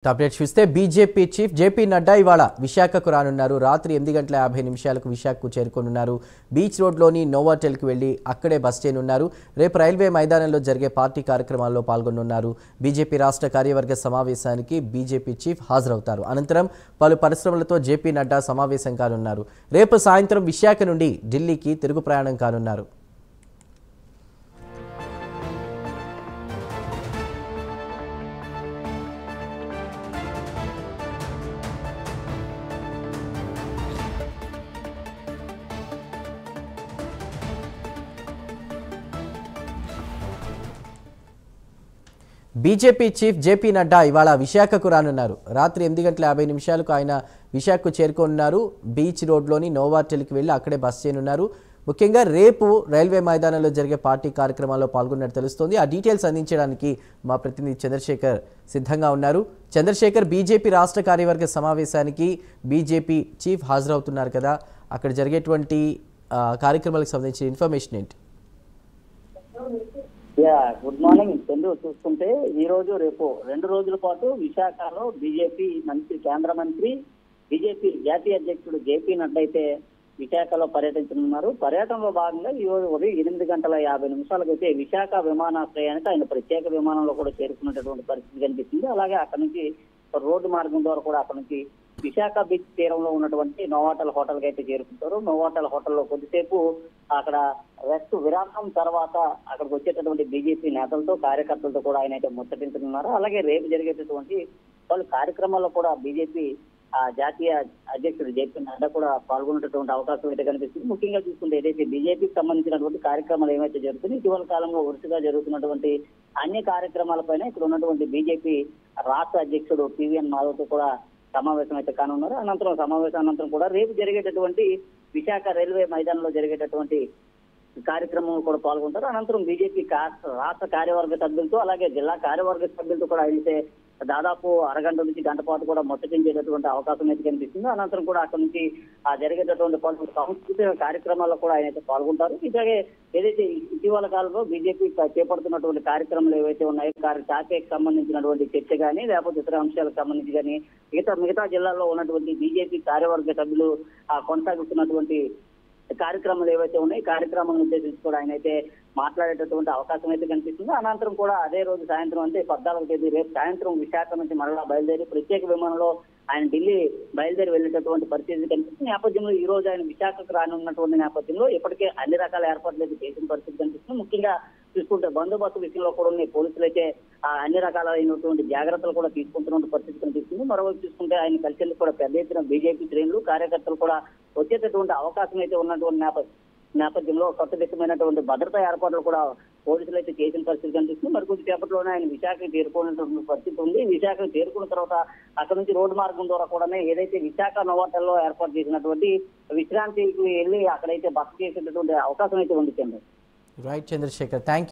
Update చూస్తే BJP chief JP Nadda ఇవాళ విశాఖకు రానున్నారు. రాత్రి 8:50 విశాఖకు చేరుకోనున్నారు. బీచ్ రోడ్లోని నోవాటెల్కి వెళ్లి అక్కడే బస్ చేయనున్నారు. రేపు రైల్వే మైదానంలో జరిగే పార్టీ కార్యక్రమాల్లో పాల్గొనున్నారు. బీజేపీ రాష్ట్ర కార్యవర్గ సమావేశానికి బీజేపీ చీఫ్ హాజరవుతారు. అనంతరం పలు పరిశ్రమలతో జేపీ నడ్డా సమావేశం కానున్నారు. రేపు సాయంత్రం విశాఖ నుండి ఢిల్లీకి తిరుగు ప్రయాణం కానున్నారు. బీజేపీ చీఫ్ జేపీ నడ్డా ఇవాళ విశాఖకు రానున్నారు. రాత్రి 8:50 ఆయన విశాఖకు చేరుకోనున్నారు. బీచ్ రోడ్లోని నోవాటెల్కి వెళ్లి అక్కడే బస్ చేయనున్నారు. ముఖ్యంగా రేపు రైల్వే మైదానంలో జరిగే పార్టీ కార్యక్రమాల్లో పాల్గొన్నట్టు తెలుస్తోంది. ఆ డీటెయిల్స్ అందించడానికి మా ప్రతినిధి చంద్రశేఖర్ సిద్ధంగా ఉన్నారు. చంద్రశేఖర్, బీజేపీ రాష్ట్ర కార్యవర్గ సమావేశానికి బీజేపీ చీఫ్ హాజరవుతున్నారు కదా, అక్కడ జరిగేటువంటి కార్యక్రమాలకు సంబంధించిన ఇన్ఫర్మేషన్ ఏంటి? Good morning Chandru. చూసుకుంటే ఈ రోజు రేపు 2 రోజుల పాటు విశాఖలో బీజేపీ మంత్రి, కేంద్ర మంత్రి, బీజేపీ జాతీయ అధ్యక్షుడు జేపీ నడ్డా అయితే విశాఖలో పర్యటించనున్నారు. పర్యటనలో భాగంగా ఈ రోజు ఉదయం 8:50 అయితే విశాఖ విమానాశ్రయానికి ఆయన ప్రత్యేక విమానంలో కూడా చేరుకున్నటువంటి పరిస్థితి కనిపిస్తుంది. అలాగే అక్కడ నుంచి రోడ్డు మార్గం ద్వారా కూడా అక్కడ నుంచి విశాఖ బీచ్ తీరంలో ఉన్నటువంటి నోవాటెల్ హోటల్కి అయితే చేరుకుంటారు. నోవాటెల్ హోటల్లో కొద్దిసేపు అక్కడ రెస్ట్ విరామం తర్వాత అక్కడికి వచ్చేటటువంటి బీజేపీ నేతలతో, కార్యకర్తలతో కూడా ఆయన అయితే ముచ్చటించనున్నారు. అలాగే రేపు జరిగేటటువంటి పలు కార్యక్రమాల్లో కూడా బీజేపీ జాతీయ అధ్యక్షుడు జేపీ నడ్డా కూడా పాల్గొనేటటువంటి అవకాశం అయితే కనిపిస్తుంది. ముఖ్యంగా చూసుకుంటే ఏదైతే బీజేపీకి సంబంధించినటువంటి కార్యక్రమాలు ఏవైతే జరుగుతున్నాయి, ఇటీవల కాలంలో వరుసగా జరుగుతున్నటువంటి అన్ని కార్యక్రమాలపైన ఇక్కడ ఉన్నటువంటి బీజేపీ రాష్ట్ర అధ్యక్షుడు పివిఎన్ మాధవ్తో కూడా సమావేశం అయితే కానున్నారు. సమావేశం అనంతరం కూడా రేపు జరిగేటటువంటి విశాఖ రైల్వే మైదానంలో జరిగేటటువంటి కార్యక్రమంలో కూడా పాల్గొంటారు. అనంతరం బీజేపీ రాష్ట్ర కార్యవర్గ సభ్యులతో, అలాగే జిల్లా కార్యవర్గ సభ్యులతో కూడా అయితే దాదాపు అరగంట నుంచి గంట పాటు కూడా ముచ్చటించేటటువంటి అవకాశం అయితే కనిపిస్తుంది. అనంతరం కూడా అక్కడ నుంచి జరిగేటటువంటి పలు సాంస్కృతిక కార్యక్రమాల్లో కూడా ఆయన అయితే పాల్గొంటారు. ఇలాగే ఏదైతే ఇటీవల కాలంలో బీజేపీ చేపడుతున్నటువంటి కార్యక్రమాలు ఏవైతే ఉన్నాయో, జాతీయకు సంబంధించినటువంటి చర్చ కానీ, లేకపోతే ఇతర అంశాలకు సంబంధించి కానీ మిగతా జిల్లాల్లో ఉన్నటువంటి బీజేపీ కార్యవర్గ సభ్యులు కొనసాగుతున్నటువంటి కార్యక్రమాలు ఏవైతే ఉన్నాయి, కార్యక్రమాలను ఉద్దేశించి కూడా ఆయన అయితే మాట్లాడేటటువంటి అవకాశం అయితే కనిపిస్తుంది. అనంతరం కూడా అదే రోజు సాయంత్రం అంటే 14వ తేదీ రేపు సాయంత్రం విశాఖ నుంచి మరలా బయలుదేరి ప్రత్యేక విమానంలో ఆయన ఢిల్లీ బయలుదేరి వెళ్ళేటటువంటి పరిస్థితి కనిపిస్తుంది. నేపథ్యంలో ఈ రోజు ఆయన విశాఖకు రానున్నటువంటి నేపథ్యంలో ఇప్పటికే అన్ని రకాల ఏర్పాట్లు అయితే చేసిన పరిస్థితి కనిపిస్తుంది. ముఖ్యంగా చూసుకుంటే బందోబస్తు విషయంలో కూడా పోలీసులు అయితే అన్ని రకాలైనటువంటి జాగ్రత్తలు కూడా తీసుకుంటున్న పరిస్థితి కనిపిస్తుంది. మరోవైపు చూసుకుంటే ఆయన కలిసేందుకు కూడా పెద్ద ఎత్తున బీజేపీ శ్రేణులు, కార్యకర్తలు కూడా వచ్చేటటువంటి అవకాశం అయితే ఉన్నటువంటి నేపథ్యంలో కట్టుదిట్టమైనటువంటి భద్రతా ఏర్పాట్లు కూడా పోలీసులు అయితే చేసిన పరిస్థితి కనిపిస్తుంది. మరి కొద్ది సేపట్లోనే ఆయన విశాఖకు చేరుకున్నటువంటి పరిస్థితి ఉంది. విశాఖకు చేరుకున్న తర్వాత అక్కడ నుంచి రోడ్డు మార్గం ద్వారా కూడా ఏదైతే విశాఖ నోవాటెల్లో ఏర్పాటు చేసినటువంటి విశ్రాంతికి వెళ్ళి అక్కడైతే బస చేసేటటువంటి అవకాశం అయితే ఉంది. Right Chandrashekar, thank you.